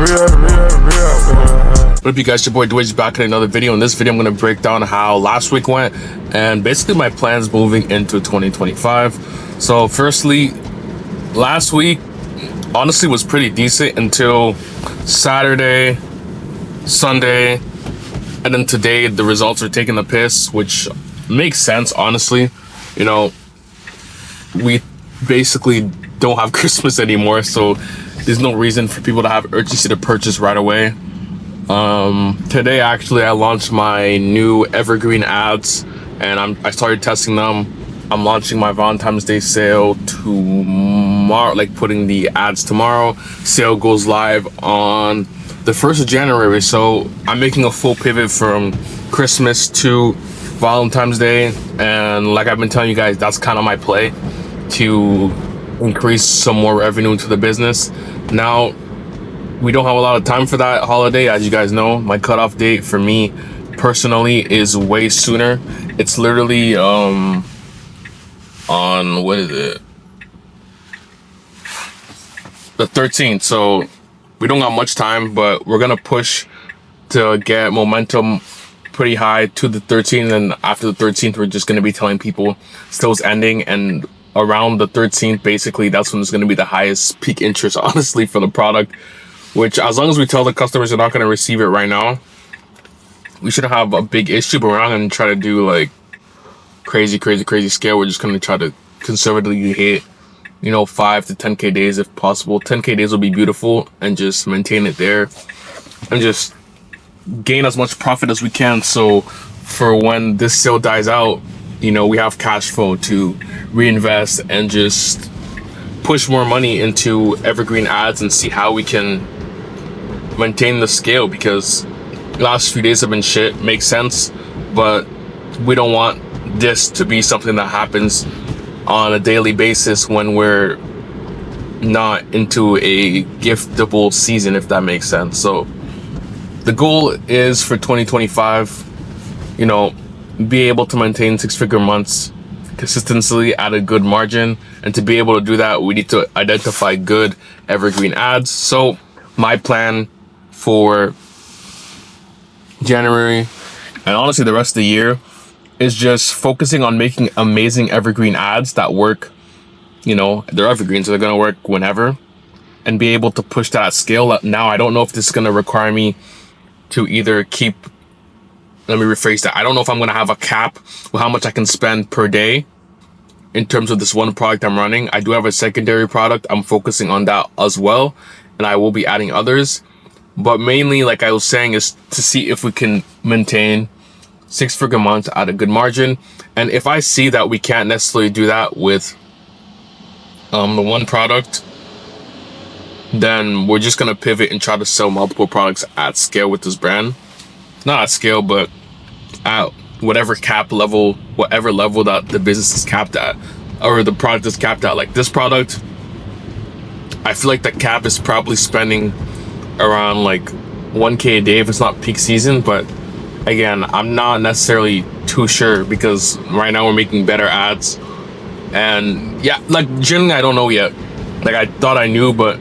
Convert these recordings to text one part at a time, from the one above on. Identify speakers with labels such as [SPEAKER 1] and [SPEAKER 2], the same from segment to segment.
[SPEAKER 1] What up, you guys? Your boy Dwayne's back in another video. In this video, I'm going to break down how last week went and basically my plans moving into 2025. So firstly, last week honestly was pretty decent until Saturday, Sunday, and then today the results are taking the piss, which makes sense, honestly. You know, we basically don't have Christmas anymore, so there's no reason for people to have urgency to purchase right away. Today actually I launched my new evergreen ads and I started testing them. I'm launching my Valentine's Day sale tomorrow, like putting the ads tomorrow. Sale goes live on the 1st of January, so I'm making a full pivot from Christmas to Valentine's Day, and like I've been telling you guys, that's kind of my play to increase some more revenue into the business. Now, we don't have a lot of time for that holiday. As you guys know, my cutoff date for me personally is way sooner. It's literally on, what is it, the 13th. So we don't got much time, but we're gonna push to get momentum pretty high to the 13th, and after the 13th we're just gonna be telling people sales ending, and around the 13th basically that's when it's gonna be the highest peak interest, honestly, for the product. Which, as long as we tell the customers they're not going to receive it right now, we shouldn't have a big issue. But we're not going to try to do like crazy scale. We're just going to try to conservatively hit, 5 to 10k days if possible. 10k days will be beautiful, and just maintain it there and just gain as much profit as we can. So for when this sale dies out, we have cash flow to reinvest and just push more money into evergreen ads and see how we can maintain the scale, because last few days have been shit. Makes sense, but we don't want this to be something that happens on a daily basis when we're not into a giftable season, if that makes sense. So the goal is for 2025, be able to maintain 6-figure months consistently at a good margin. And to be able to do that, we need to identify good evergreen ads. So my plan for January and honestly the rest of the year is just focusing on making amazing evergreen ads that work. They're evergreen, so they're going to work whenever, and be able to push that scale. Now, I don't know if this is going to require me to either keep, let me rephrase that. I don't know if I'm going to have a cap with how much I can spend per day in terms of this one product I'm running. I do have a secondary product. I'm focusing on that as well, and I will be adding others. But mainly, like I was saying, is to see if we can maintain 6-figure months at a good margin. And if I see that we can't necessarily do that with the one product, then we're just gonna pivot and try to sell multiple products at scale with this brand. Not at scale, but at whatever level that the business is capped at, or the product is capped at. Like this product, I feel like the cap is probably spending around like 1k a day if it's not peak season. But again, I'm not necessarily too sure, because right now we're making better ads, and yeah, like generally I don't know yet. Like I thought I knew, but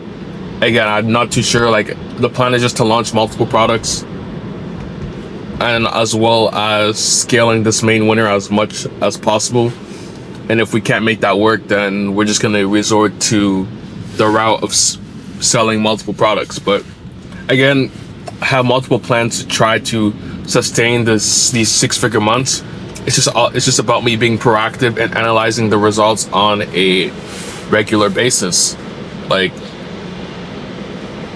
[SPEAKER 1] again, I'm not too sure. Like the plan is just to launch multiple products, and as well as scaling this main winner as much as possible. And if we can't make that work, then we're just going to resort to the route of selling multiple products. But again, I have multiple plans to try to sustain these 6-figure months. It's just about me being proactive and analyzing the results on a regular basis. Like,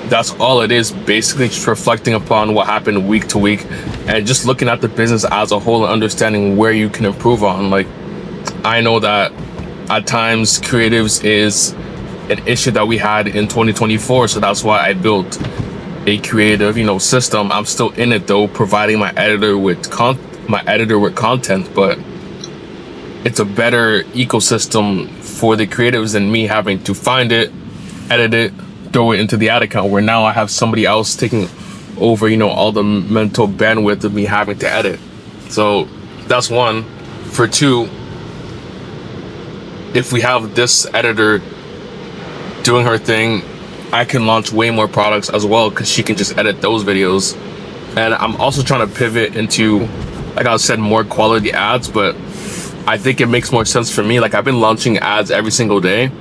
[SPEAKER 1] that's all it is, basically, just reflecting upon what happened week to week and just looking at the business as a whole and understanding where you can improve on. Like, I know that at times creatives is an issue that we had in 2024, so that's why I built a creative system. I'm still in it though, providing my editor with content, but it's a better ecosystem for the creatives than me having to find it, edit it, throw it into the ad account, where now I have somebody else taking over, all the mental bandwidth of me having to edit. So that's one. For two, if we have this editor doing her thing, I can launch way more products as well because she can just edit those videos. And I'm also trying to pivot into, like I said, more quality ads, but I think it makes more sense for me. Like, I've been launching ads every single day,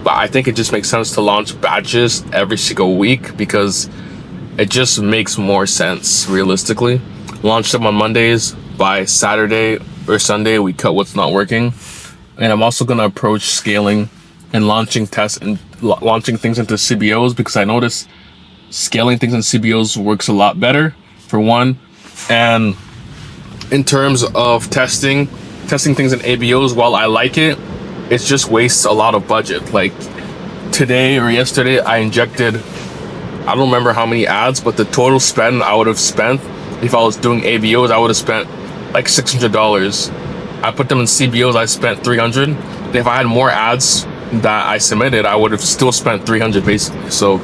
[SPEAKER 1] but I think it just makes sense to launch batches every single week because it just makes more sense realistically. Launch them on Mondays. By Saturday or Sunday, we cut what's not working. And I'm also going to approach scaling and launching tests and launching things into CBOs because I notice scaling things in CBOs works a lot better, for one. And in terms of testing things in ABOs, while I like it, it just wastes a lot of budget. Like today or yesterday, I injected, I don't remember how many ads, but the total spend I would have spent if I was doing ABOs, I would have spent like $600. I put them in CBOs, I spent $300. And if I had more ads that I submitted, I would have still spent $300 basically. So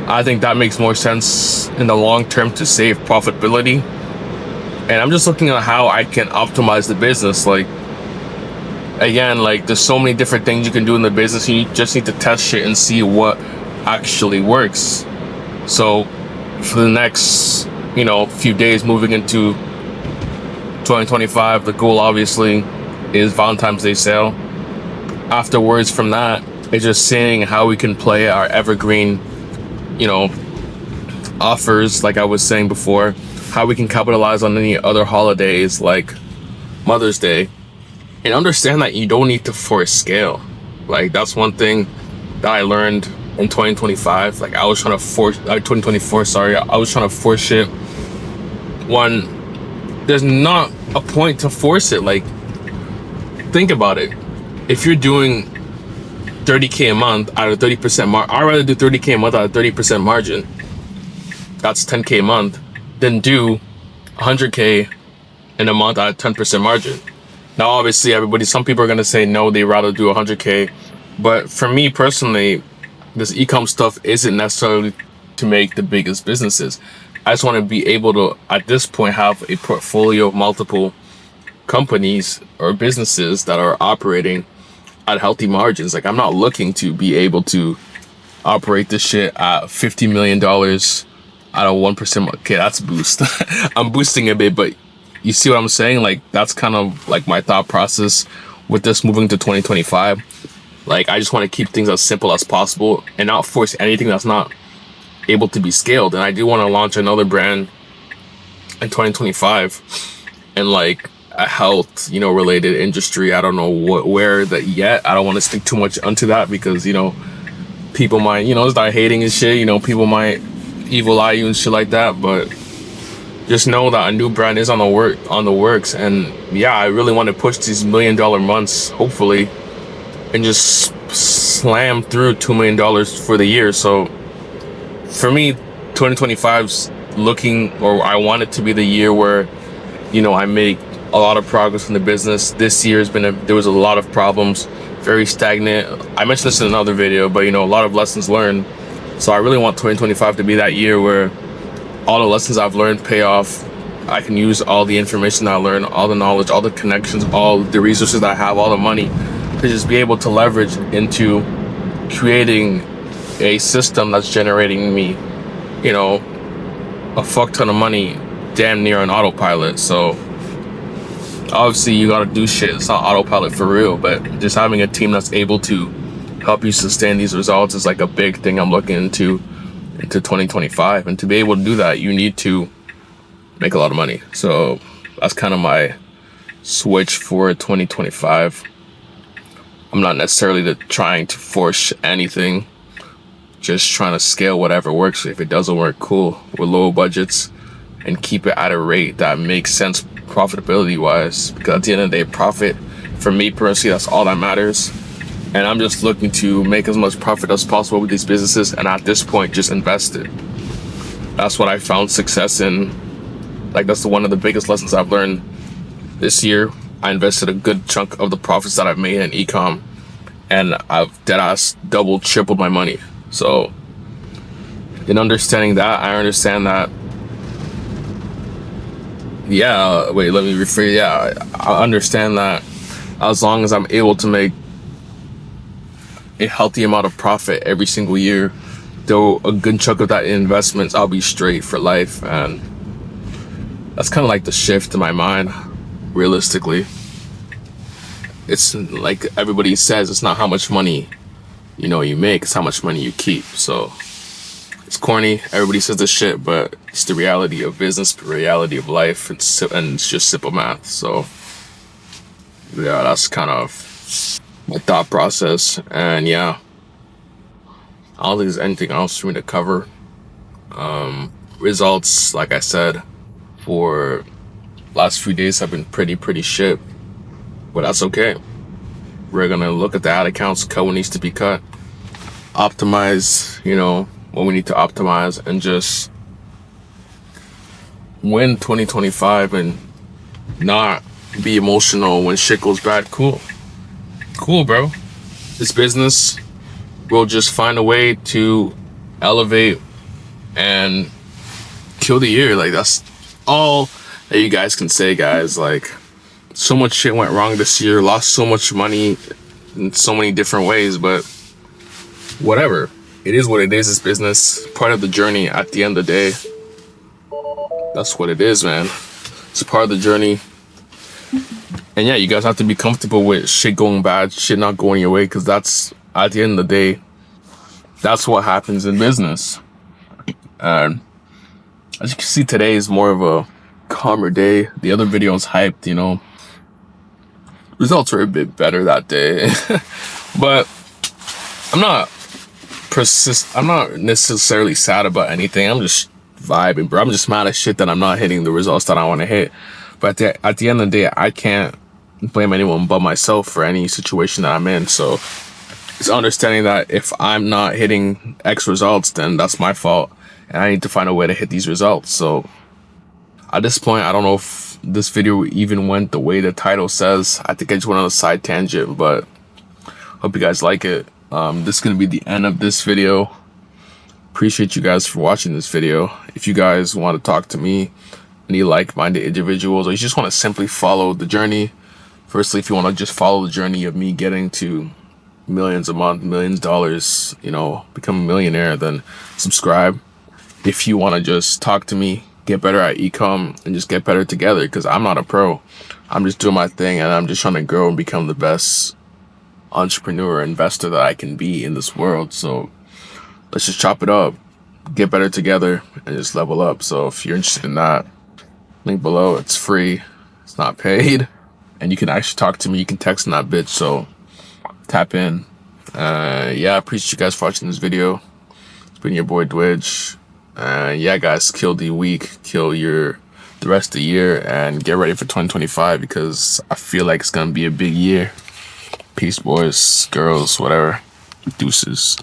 [SPEAKER 1] I think that makes more sense in the long term to save profitability. And I'm just looking at how I can optimize the business. Like, again, like there's so many different things you can do in the business. You just need to test shit and see what actually works. So for the next, few days moving into 2025, the goal obviously is Valentine's Day sale. Afterwards from that, it's just seeing how we can play our evergreen, offers, like I was saying before, how we can capitalize on any other holidays like Mother's Day, and understand that you don't need to force scale. Like, that's one thing that I learned in 2025. Like, I was trying to force, 2024, sorry, I was trying to force shit when there's not a point to force it. Like, think about it. If you're doing 30K a month out of 30% margin, I'd rather do 30K a month out of 30% margin. That's 10K a month. Than do 100K in a month at 10% margin. Now, obviously, some people are going to say no, they'd rather do 100K. But for me personally, this e-com stuff isn't necessarily to make the biggest businesses. I just want to be able to, at this point, have a portfolio of multiple companies or businesses that are operating at healthy margins. Like, I'm not looking to be able to operate this shit at $50 million out of 1%. Okay, that's a boost. I'm boosting a bit, but you see what I'm saying? Like, that's kind of like my thought process with this moving to 2025. Like, I just want to keep things as simple as possible and not force anything that's not able to be scaled. And I do want to launch another brand in 2025 and like a health, related industry. I don't know where that yet. I don't want to stick too much onto that because, people might, start hating and shit. People might evil eye you and shit like that, but just know that a new brand is on the works. And yeah, I really want to push these $1 million months, hopefully, and just slam through $2 million for the year. So for me, 2025's looking, or I want it to be the year where, I make a lot of progress in the business. This year there was a lot of problems, very stagnant. I mentioned this in another video, but a lot of lessons learned. So I really want 2025 to be that year where all the lessons I've learned pay off. I can use all the information I learned, all the knowledge, all the connections, all the resources that I have, all the money, to just be able to leverage into creating a system that's generating me, a fuck ton of money damn near on autopilot. So obviously you gotta do shit. It's not autopilot for real, but just having a team that's able to help you sustain these results is like a big thing I'm looking into 2025. And to be able to do that, you need to make a lot of money. So that's kind of my switch for 2025. I'm not necessarily trying to force anything, just trying to scale whatever works. If it doesn't work, cool, with low budgets, and keep it at a rate that makes sense profitability wise, because at the end of the day, profit for me personally, that's all that matters. And I'm just looking to make as much profit as possible with these businesses, and at this point, just invest it. That's what I found success in. Like, that's one of the biggest lessons I've learned this year. I invested a good chunk of the profits that I've made in ecom, and I've deadass doubled, tripled my money. So in understanding that, I understand that, I understand that as long as I'm able to make a healthy amount of profit every single year, throw a good chunk of that in investments, I'll be straight for life. And that's kind of like the shift in my mind. Realistically, it's like everybody says, it's not how much money you make, it's how much money you keep. So it's corny, everybody says this shit, but it's the reality of business, the reality of life. And it's just simple math. So yeah, that's kind of my thought process. And yeah, I don't think there's anything else for me to cover. Results, like I said, for last few days have been pretty shit, but that's okay. We're gonna look at the ad accounts, cut what needs to be cut, optimize, what we need to optimize, and just win 2025 and not be emotional when shit goes bad. Cool, bro. This business will just find a way to elevate and kill the year. Like, that's all that you guys can say, guys. Like, so much shit went wrong this year, lost so much money in so many different ways, but whatever. It is what it is. It's business, part of the journey. At the end of the day, that's what it is, man. It's a part of the journey. And yeah, you guys have to be comfortable with shit going bad, shit not going your way, because that's, at the end of the day, that's what happens in business. And as you can see, today is more of a calmer day. The other video was hyped, results were a bit better that day. But I'm not necessarily sad about anything. I'm just vibing, bro. I'm just mad at shit that I'm not hitting the results that I want to hit. But at the end of the day, I can't blame anyone but myself for any situation that I'm in. So it's understanding that if I'm not hitting X results, then that's my fault, and I need to find a way to hit these results. So at this point, I don't know if this video even went the way the title says. I think I just went on a side tangent, but hope you guys like it. This is going to be the end of this video. Appreciate you guys for watching this video. If you guys want to talk to me, any like-minded individuals, or you just want to simply follow the journey. Firstly, if you want to just follow the journey of me getting to millions a month, millions of dollars, become a millionaire, then subscribe. If you want to just talk to me, get better at e-com, and just get better together, because I'm not a pro. I'm just doing my thing, and I'm just trying to grow and become the best entrepreneur, investor that I can be in this world. So let's just chop it up, get better together, and just level up. So if you're interested in that, link below. It's free, it's not paid, and you can actually talk to me. You can text in that bitch, so tap in. Yeah, I appreciate you guys for watching this video. It's been your boy Dwidge. Yeah, guys, kill the week, kill the rest of the year, and get ready for 2025, because I feel like it's gonna be a big year. Peace, boys, girls, whatever. Deuces.